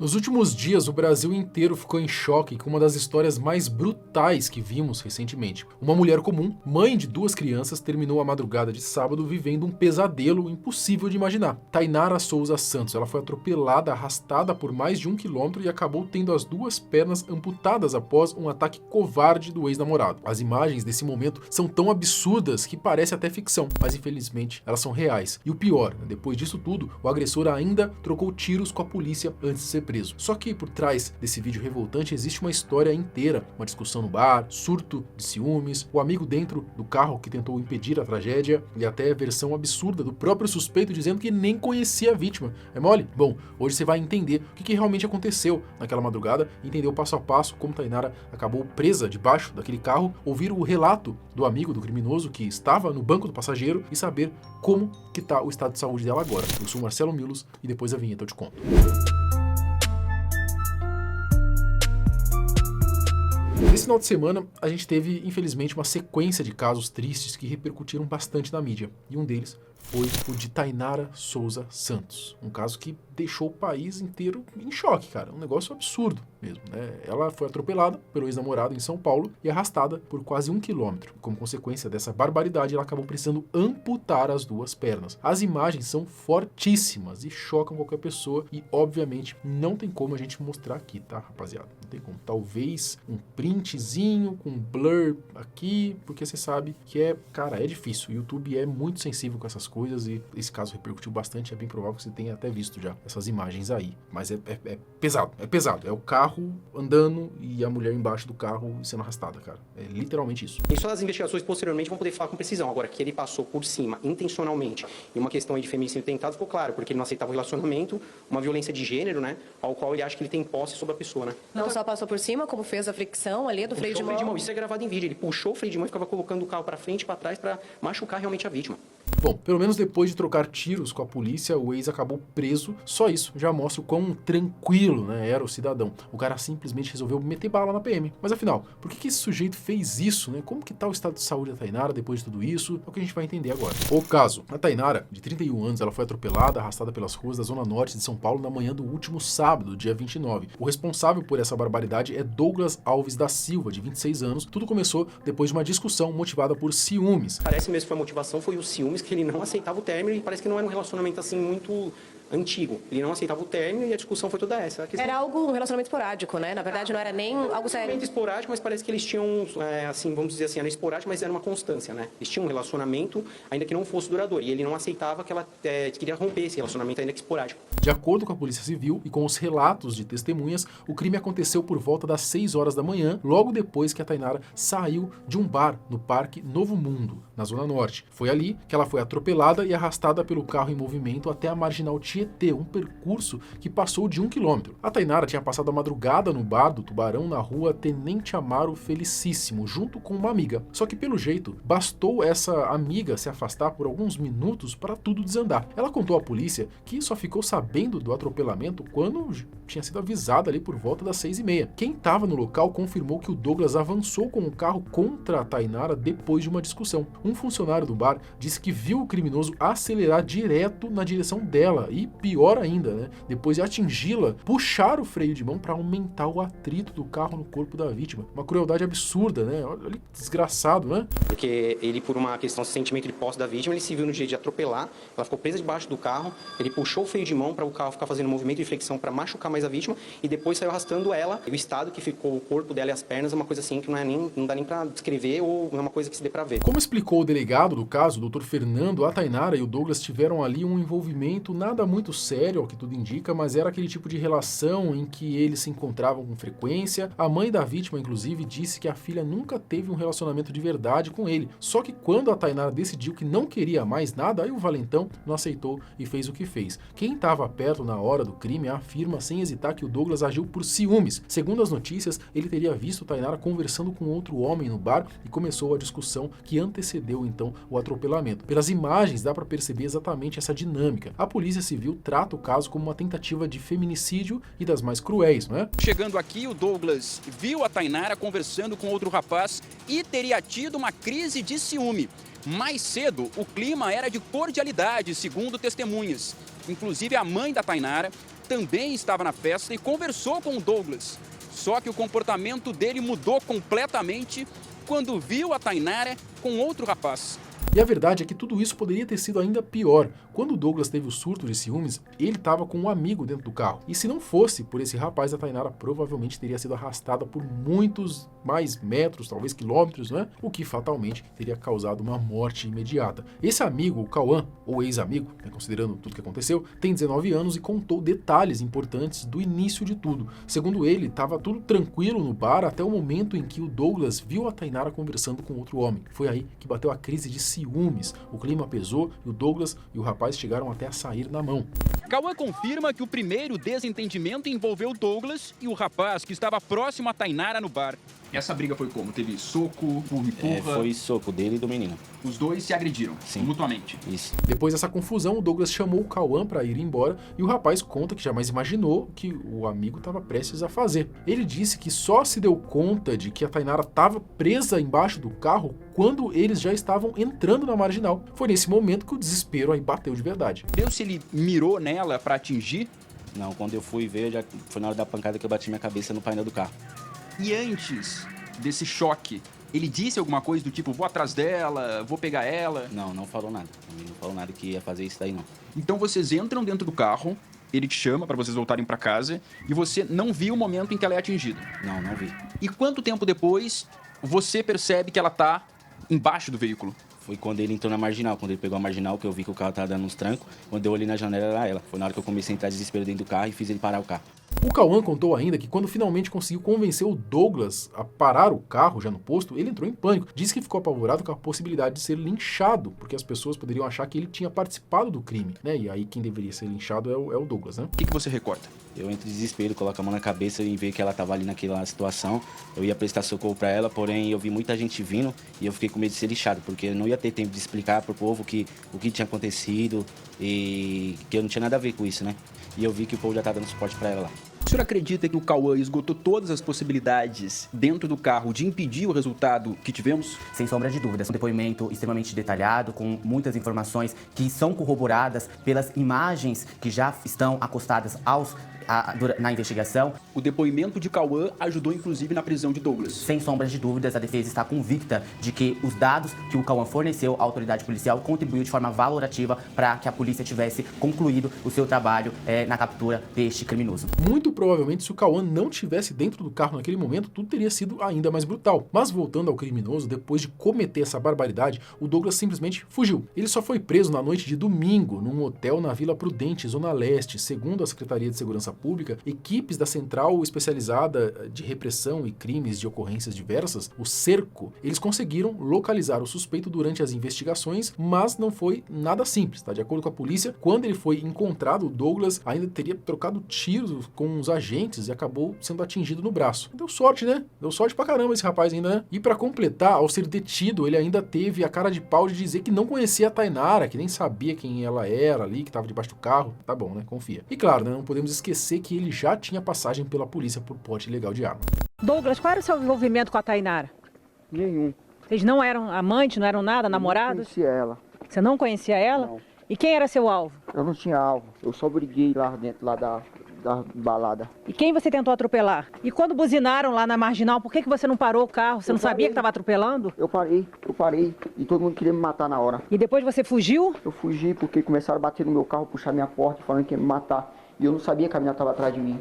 Nos últimos dias, o Brasil inteiro ficou em choque com uma das histórias mais brutais que vimos recentemente. Uma mulher comum, mãe de 2 crianças, terminou a madrugada de sábado vivendo um pesadelo impossível de imaginar. Tainara Souza Santos, ela foi atropelada, arrastada por mais de 1 quilômetro e acabou tendo as 2 pernas amputadas após um ataque covarde do ex-namorado. As imagens desse momento são tão absurdas que parece até ficção, mas infelizmente elas são reais. E o pior, depois disso tudo, o agressor ainda trocou tiros com a polícia antes de ser preso. Só que por trás desse vídeo revoltante existe uma história inteira, uma discussão no bar, surto de ciúmes, o amigo dentro do carro que tentou impedir a tragédia e até a versão absurda do próprio suspeito dizendo que nem conhecia a vítima. É mole? Bom, hoje você vai entender o que realmente aconteceu naquela madrugada, entender o passo a passo como Tainara acabou presa debaixo daquele carro, ouvir o relato do amigo do criminoso que estava no banco do passageiro e saber como que tá o estado de saúde dela agora. Eu sou o Marcelo Milos e depois da vinheta eu te conto. Nesse final de semana, a gente teve, infelizmente, uma sequência de casos tristes que repercutiram bastante na mídia. E um deles foi o de Tainara Souza Santos. Um caso que deixou o país inteiro em choque, cara. Um negócio absurdo mesmo, né? Ela foi atropelada pelo ex-namorado em São Paulo e arrastada por quase 1 quilômetro. Como consequência dessa barbaridade, ela acabou precisando amputar as 2 pernas. As imagens são fortíssimas e chocam qualquer pessoa e, obviamente, não tem como a gente mostrar aqui, tá, rapaziada? Não tem como. Talvez um printzinho com blur aqui, porque você sabe que cara, é difícil. O YouTube é muito sensível com essas coisas e esse caso repercutiu bastante. É bem provável que você tenha até visto já essas imagens aí. Mas é pesado, é pesado. É o carro andando e a mulher embaixo do carro sendo arrastada, cara. É literalmente isso. Em suas investigações posteriormente vão poder falar com precisão. Agora, que ele passou por cima, intencionalmente, e uma questão aí de feminicídio tentado, ficou claro, porque ele não aceitava o relacionamento, uma violência de gênero, né, ao qual ele acha que ele tem posse sobre a pessoa, né. Não só passou por cima, como fez a fricção ali do freio de mão. Isso é gravado em vídeo. Ele puxou o freio de mão e ficava colocando o carro para frente e para trás para machucar realmente a vítima. Bom, pelo menos depois de trocar tiros com a polícia, o ex acabou preso. Só isso já mostra o quão tranquilo, né, era o cidadão. O cara simplesmente resolveu meter bala na PM. Mas afinal, por que esse sujeito fez isso, né? Como que tá o estado de saúde da Tainara depois de tudo isso? É o que a gente vai entender agora. O caso. A Tainara, de 31 anos, ela foi atropelada, arrastada pelas ruas da zona norte de São Paulo na manhã do último sábado, dia 29. O responsável por essa barbaridade é Douglas Alves da Silva, de 26 anos. Tudo começou depois de uma discussão motivada por ciúmes. Parece mesmo que foi a motivação, foi o ciúmes, que ele não aceitava o término e parece que não era um relacionamento assim muito antigo. Ele não aceitava o término e a discussão foi toda essa. Era um relacionamento esporádico, né? Na verdade, não era nem algo sério. Relacionamento esporádico, mas parece que eles tinham, assim, vamos dizer assim, era esporádico, mas era uma constância, né? Eles tinham um relacionamento, ainda que não fosse duradouro. E ele não aceitava que ela queria romper esse relacionamento, ainda que esporádico. De acordo com a Polícia Civil e com os relatos de testemunhas, o crime aconteceu por volta das 6 horas da manhã, logo depois que a Tainara saiu de um bar no Parque Novo Mundo, na Zona Norte. Foi ali que ela foi atropelada e arrastada pelo carro em movimento até a Marginal Tietê, um percurso que passou de 1 quilômetro. A Tainara tinha passado a madrugada no bar do Tubarão, na rua Tenente Amaro Felicíssimo, junto com uma amiga. Só que, pelo jeito, bastou essa amiga se afastar por alguns minutos para tudo desandar. Ela contou à polícia que só ficou sabendo do atropelamento quando tinha sido avisada ali por volta das 6h30. Quem estava no local confirmou que o Douglas avançou com o carro contra a Tainara depois de uma discussão. Um funcionário do bar disse que viu o criminoso acelerar direto na direção dela e, pior ainda, né, depois de atingi-la, puxar o freio de mão para aumentar o atrito do carro no corpo da vítima. Uma crueldade absurda, né? Olha que desgraçado, né? Porque ele, por uma questão de sentimento de posse da vítima, ele se viu no dia de atropelar, ela ficou presa debaixo do carro, ele puxou o freio de mão para o carro ficar fazendo movimento de flexão para machucar mais a vítima e depois saiu arrastando ela. O estado que ficou o corpo dela e as pernas é uma coisa assim que não dá nem para descrever ou não é uma coisa que se dê para ver. Como explicou o delegado do caso, o Dr. Fernando, a Tainara e o Douglas tiveram ali um envolvimento nada muito sério, ao que tudo indica, mas era aquele tipo de relação em que eles se encontravam com frequência. A mãe da vítima, inclusive, disse que a filha nunca teve um relacionamento de verdade com ele. Só que quando a Tainara decidiu que não queria mais nada, aí o valentão não aceitou e fez o que fez. Quem estava perto na hora do crime afirma sem hesitar que o Douglas agiu por ciúmes. Segundo as notícias, ele teria visto Tainara conversando com outro homem no bar e começou a discussão que antecedeu então o atropelamento. Pelas imagens dá para perceber exatamente essa dinâmica. A Polícia Civil trata o caso como uma tentativa de feminicídio e das mais cruéis, não é? Chegando aqui, o Douglas viu a Tainara conversando com outro rapaz e teria tido uma crise de ciúme. Mais cedo, o clima era de cordialidade, segundo testemunhas. Inclusive, a mãe da Tainara também estava na festa e conversou com o Douglas. Só que o comportamento dele mudou completamente quando viu a Tainara com outro rapaz. E a verdade é que tudo isso poderia ter sido ainda pior. Quando o Douglas teve o surto de ciúmes, ele estava com um amigo dentro do carro. E se não fosse por esse rapaz, a Tainara provavelmente teria sido arrastada por muitos mais metros, talvez quilômetros, né? O que fatalmente teria causado uma morte imediata. Esse amigo, o Cauã, ou ex-amigo, né, considerando tudo que aconteceu, tem 19 anos e contou detalhes importantes do início de tudo. Segundo ele, estava tudo tranquilo no bar até o momento em que o Douglas viu a Tainara conversando com outro homem. Foi aí que bateu a crise de ciúmes. O clima pesou e o Douglas e o rapaz chegaram até a sair na mão. Cauã confirma que o primeiro desentendimento envolveu o Douglas e o rapaz que estava próximo a Tainara no bar. Essa briga foi como? Teve soco, empurra? Foi soco dele e do menino. Os dois se agrediram, Sim. mutuamente. Isso. Depois dessa confusão, o Douglas chamou o Cauã para ir embora e o rapaz conta que jamais imaginou que o amigo estava prestes a fazer. Ele disse que só se deu conta de que a Tainara estava presa embaixo do carro quando eles já estavam entrando na marginal. Foi nesse momento que o desespero aí bateu de verdade. Deus, se ele mirou nela para atingir? Não, quando eu fui ver, já foi na hora da pancada que eu bati minha cabeça no painel do carro. E antes desse choque, ele disse alguma coisa do tipo, vou atrás dela, vou pegar ela? Não, não falou nada. Ele não falou nada que ia fazer isso daí, não. Então vocês entram dentro do carro, ele te chama para vocês voltarem para casa e você não viu o momento em que ela é atingida. Não vi. E quanto tempo depois você percebe que ela tá embaixo do veículo? Foi quando ele entrou na marginal, quando ele pegou a marginal, que eu vi que o carro tava dando uns trancos. Quando eu olhei na janela, era ela. Foi na hora que eu comecei a entrar desespero dentro do carro e fiz ele parar o carro. O Cauã contou ainda que quando finalmente conseguiu convencer o Douglas a parar o carro já no posto, ele entrou em pânico. Disse que ficou apavorado com a possibilidade de ser linchado, porque as pessoas poderiam achar que ele tinha participado do crime, né? E aí quem deveria ser linchado é o Douglas, né? O que você recorda? Eu entro em desespero, coloco a mão na cabeça e ver que ela tava ali naquela situação. Eu ia prestar socorro pra ela, porém eu vi muita gente vindo e eu fiquei com medo de ser lixado, porque eu não ia ter tempo de explicar pro povo o que tinha acontecido e que eu não tinha nada a ver com isso, né? E eu vi que o povo já tá dando suporte pra ela lá. O senhor acredita que o Cauã esgotou todas as possibilidades dentro do carro de impedir o resultado que tivemos? Sem sombra de dúvidas, um depoimento extremamente detalhado, com muitas informações que são corroboradas pelas imagens que já estão acostadas na investigação. O depoimento de Cauã ajudou inclusive na prisão de Douglas. Sem sombras de dúvidas, a defesa está convicta de que os dados que o Cauã forneceu à autoridade policial contribuiu de forma valorativa para que a polícia tivesse concluído o seu trabalho na captura deste criminoso. Muito provavelmente, se o Cauã não tivesse dentro do carro naquele momento, tudo teria sido ainda mais brutal. Mas voltando ao criminoso, depois de cometer essa barbaridade, o Douglas simplesmente fugiu. Ele só foi preso na noite de domingo, num hotel na Vila Prudente, Zona Leste. Segundo a Secretaria de Segurança Pública, equipes da Central Especializada de Repressão e Crimes de Ocorrências Diversas, o CERCO, eles conseguiram localizar o suspeito durante as investigações, mas não foi nada simples, tá? De acordo com a polícia, quando ele foi encontrado, o Douglas ainda teria trocado tiros com os agentes e acabou sendo atingido no braço. Deu sorte, né? Deu sorte pra caramba esse rapaz ainda, né? E pra completar, ao ser detido, ele ainda teve a cara de pau de dizer que não conhecia a Tainara, que nem sabia quem ela era ali, que tava debaixo do carro. Tá bom, né? Confia. E claro, né? Não podemos esquecer que ele já tinha passagem pela polícia por porte ilegal de arma. Douglas, qual era o seu envolvimento com a Tainara? Nenhum. Vocês não eram amantes, não eram nada, namorados? Eu não conhecia ela. Você não conhecia ela? Não. E quem era seu alvo? Eu não tinha alvo. Eu só briguei lá dentro da balada. E quem você tentou atropelar? E quando buzinaram lá na marginal, por que você não parou o carro? Você não sabia que estava atropelando? Eu parei. E todo mundo queria me matar na hora. E depois você fugiu? Eu fugi porque começaram a bater no meu carro, puxar minha porta, falando que ia me matar. E eu não sabia que a menina estava atrás de mim.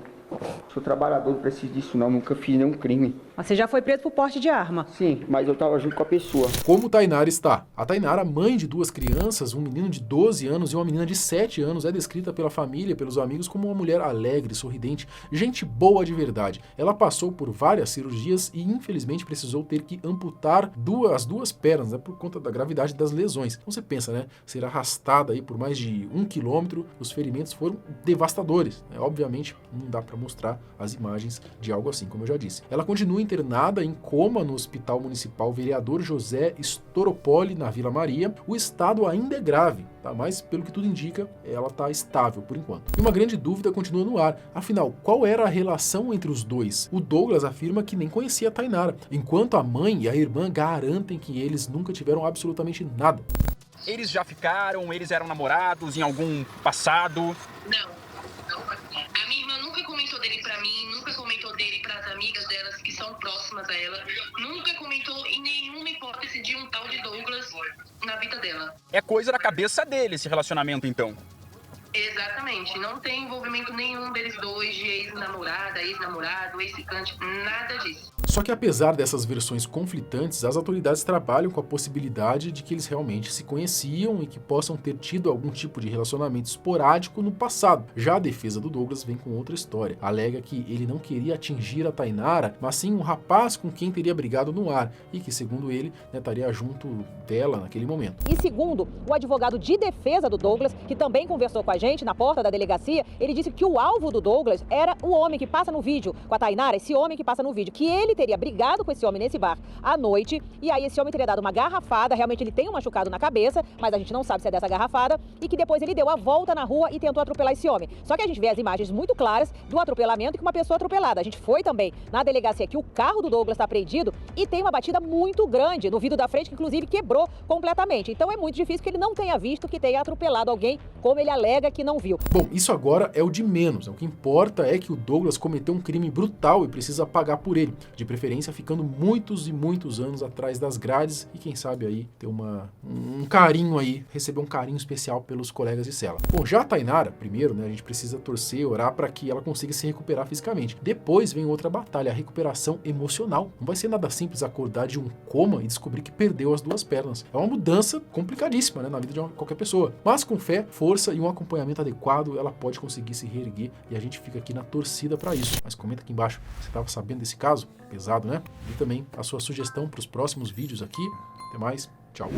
Sou trabalhador, não preciso disso não, nunca fiz nenhum crime. Mas você já foi preso por porte de arma? Sim, mas eu tava junto com a pessoa. Como Tainara está? A Tainara, mãe de 2 crianças, um menino de 12 anos e uma menina de 7 anos, é descrita pela família e pelos amigos como uma mulher alegre, sorridente, gente boa de verdade. Ela passou por várias cirurgias e infelizmente precisou ter que amputar as duas pernas, né, por conta da gravidade das lesões. Então você pensa, né, ser arrastada aí por mais de 1 quilômetro, os ferimentos foram devastadores, né? Obviamente não dá para mostrar as imagens de algo assim, como eu já disse. Ela continua internada em coma no Hospital Municipal Vereador José Storopoli, na Vila Maria. O estado ainda é grave, tá? Mas pelo que tudo indica, ela está estável por enquanto. E uma grande dúvida continua no ar. Afinal, qual era a relação entre os dois? O Douglas afirma que nem conhecia a Tainara, enquanto a mãe e a irmã garantem que eles nunca tiveram absolutamente nada. Eles já ficaram? Eles eram namorados em algum passado? Não. A mim, nunca comentou dele para as amigas delas que são próximas a ela, nunca comentou em nenhuma hipótese de um tal de Douglas na vida dela. É coisa da cabeça dele esse relacionamento, então. Exatamente, não tem envolvimento nenhum deles dois, de ex-namorada, ex-namorado, ex-ficante, nada disso. Só que apesar dessas versões conflitantes, as autoridades trabalham com a possibilidade de que eles realmente se conheciam e que possam ter tido algum tipo de relacionamento esporádico no passado. Já a defesa do Douglas vem com outra história. Alega que ele não queria atingir a Tainara, mas sim um rapaz com quem teria brigado no ar e que, segundo ele, estaria junto dela naquele momento. E segundo o advogado de defesa do Douglas, que também conversou com a gente na porta da delegacia, ele disse que o alvo do Douglas era o homem que passa no vídeo com a Tainara, esse homem que passa no vídeo, que ele teria brigado com esse homem nesse bar à noite, e aí esse homem teria dado uma garrafada, realmente ele tem um machucado na cabeça, mas a gente não sabe se é dessa garrafada, e que depois ele deu a volta na rua e tentou atropelar esse homem. Só que a gente vê as imagens muito claras do atropelamento e com uma pessoa atropelada. A gente foi também na delegacia que o carro do Douglas está apreendido e tem uma batida muito grande no vidro da frente, que inclusive quebrou completamente. Então é muito difícil que ele não tenha visto que tenha atropelado alguém, como ele alega que não viu. Bom, isso agora é o de menos. O que importa é que o Douglas cometeu um crime brutal e precisa pagar por ele, de preferência ficando muitos e muitos anos atrás das grades e quem sabe aí ter um carinho aí, receber um carinho especial pelos colegas de cela. Bom, já a Tainara, primeiro, né, a gente precisa torcer, orar para que ela consiga se recuperar fisicamente. Depois vem outra batalha, a recuperação emocional. Não vai ser nada simples acordar de um coma e descobrir que perdeu as duas pernas. É uma mudança complicadíssima, né, na vida de qualquer pessoa. Mas com fé, força e um acompanhamento adequado, ela pode conseguir se reerguer e a gente fica aqui na torcida para isso. Mas comenta aqui embaixo, você estava sabendo desse caso? Pesado, né? E também a sua sugestão para os próximos vídeos aqui. Até mais, tchau!